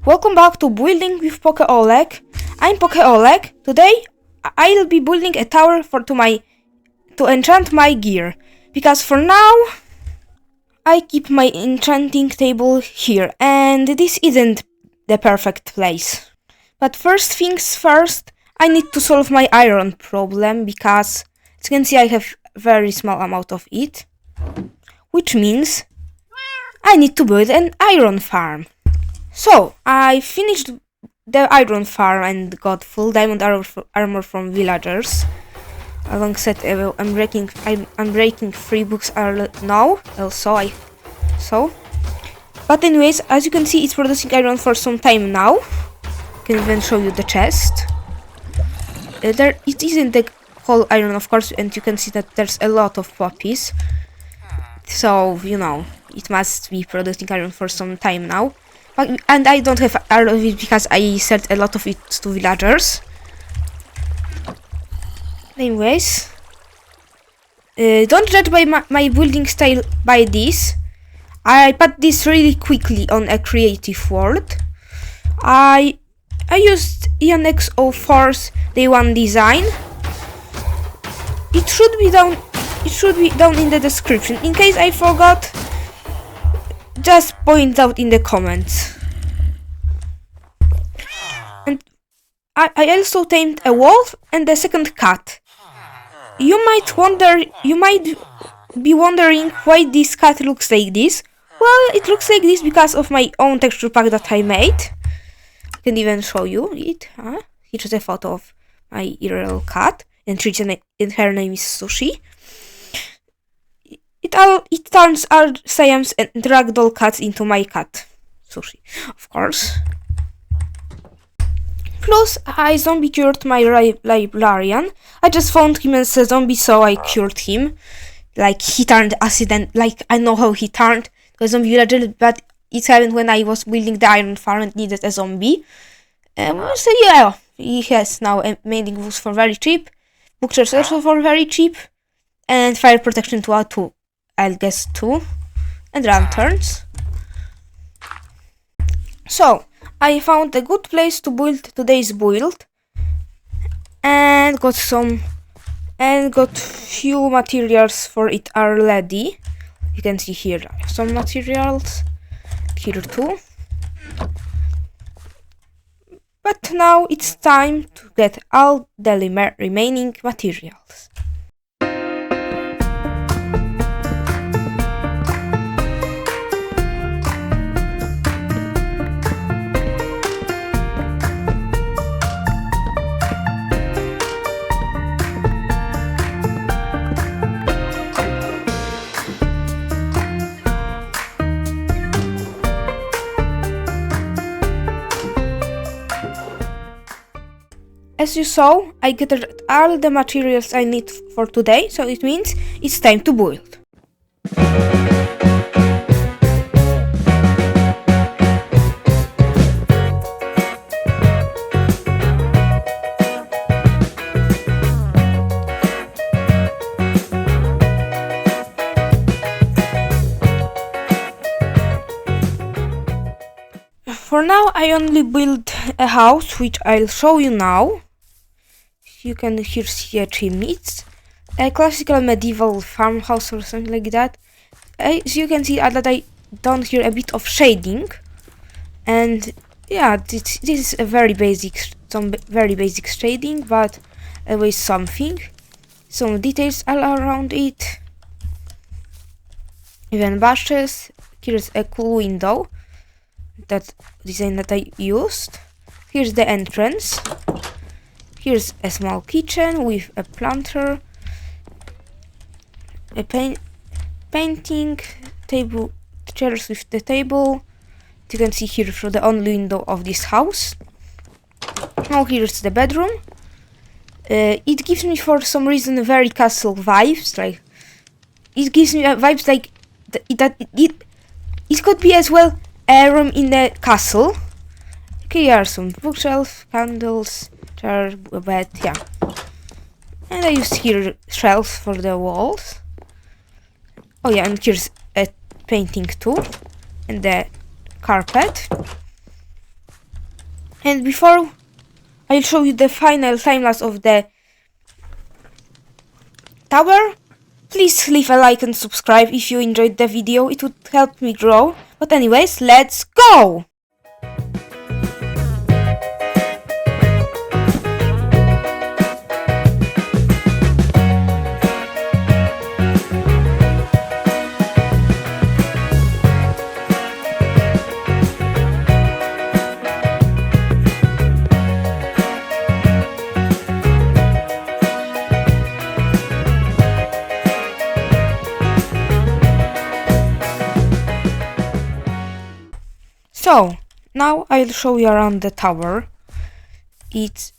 Welcome back to Building with Poke0lek. I'm Poke0lek. Today I'll be building a tower to enchant my gear, because for now I keep my enchanting table here and this isn't the perfect place. But first things first, I need to solve my iron problem, because as you can see I have very small amount of it, which means I need to build an iron farm. So, I finished the iron farm and got full diamond armor from villagers. Alongside, I'm breaking 3 books now. Also, But anyways, as you can see, it's producing iron for some time now. I can even show you the chest. It isn't the whole iron, of course, and you can see that there's a lot of poppies. So, you know, it must be producing iron for some time now. And I don't have all of it because I sold a lot of it to villagers. Anyways, don't judge by my building style by this. I put this really quickly on a creative world. I used ENX04's Day 1 design. It should be down in the description. In case I forgot, just point out in the comments. And I also tamed a wolf and a second cat. You might be wondering why this cat looks like this. Well, it looks like this because of my own texture pack that I made. I can even show you it. Here's a photo of my real cat, and her name is Sushi. It turns our Siams and ragdoll cats into my cat, Sushi, of course. Plus, I zombie cured my librarian. I just found him as a zombie, so I cured him. Like, he turned acid, and like, I know how he turned to a zombie villager, but it happened when I was building the iron farm and needed a zombie. So yeah, he has now mending books for very cheap, bookshelves also for very cheap, and fire protection too. I'll guess 2, and lanterns. So, I found a good place to build today's build, and got few materials for it already. You can see here some materials, here too. But now it's time to get all the remaining materials. As you saw, I gathered all the materials I need for today, so it means it's time to build. For now, I only built a house, which I'll show you now. You can here see a chimney. It's a classical medieval farmhouse or something like that. As you can see that I done here a bit of shading, and yeah, this is a some very basic shading, but always something. Some details all around it. Even bushes. Here's a cool window. That design that I used. Here's the entrance. Here's a small kitchen with a planter, a painting table, chairs with the table. You can see here through the only window of this house. Now here's the bedroom. It gives me for some reason very castle vibes. Like, it gives me vibes like it could be as well a room in the castle. Okay, here are some bookshelves, candles, chair, a bed, yeah. And I used here shelves for the walls. Oh yeah, and here's a painting too, and the carpet. And before I'll show you the final time-lapse of the tower, please leave a like and subscribe if you enjoyed the video, it would help me grow. But anyways, let's go! So, now I'll show you around the tower. It's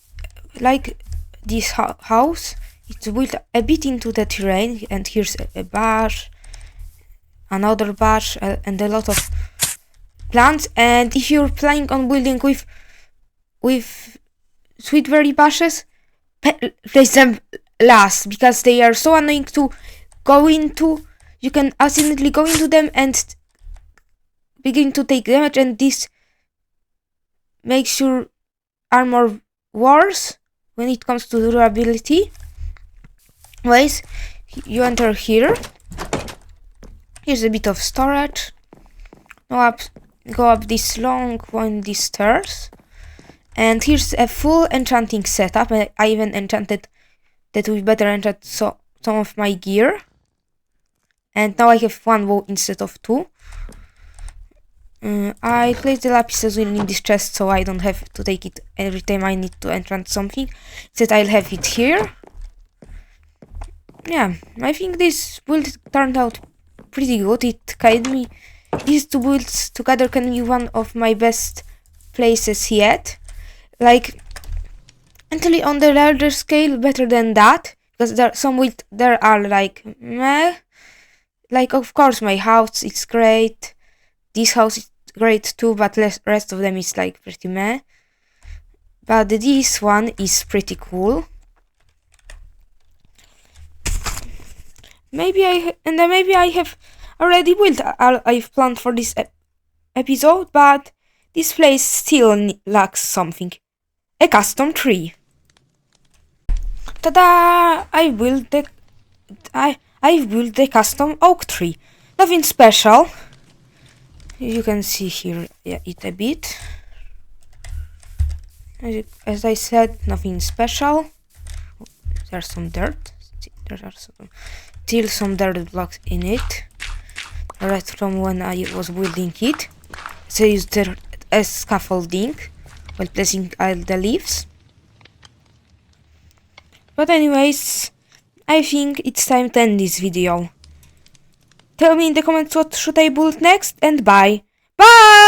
like this house. It's built a bit into the terrain, and here's a bush, another bush, and a lot of plants. And if you're planning on building with sweetberry bushes, place them last, because they are so annoying to go into. You can accidentally go into them and begin to take damage, and this makes your armor worse when it comes to durability. Anyways, you enter here. Here's a bit of storage. Go up this long windy stairs, and here's a full enchanting setup. I even enchanted that with better enchant some of my gear, and now I have one bow instead of two. I placed the lapis lazuli in this chest, so I don't have to take it every time I need to enchant something. Instead, I'll have it here. Yeah, I think this build turned out pretty good. These two builds together can be one of my best places yet. Like, until on the larger scale, better than that, because there are like meh. Like, of course, my house is great. This house is great too, but rest of them is like pretty meh. But this one is pretty cool. Maybe I have already built I've planned for this episode, but this place still lacks something. A custom tree. Ta-da! I've built the custom oak tree. Nothing special. You can see here it a bit. As I said, nothing special. There's some dirt. There are still some dirt blocks in it. Right from when I was building it. So I used dirt as scaffolding while placing all the leaves. But anyways, I think it's time to end this video. Tell me in the comments what should I build next, and bye. Bye!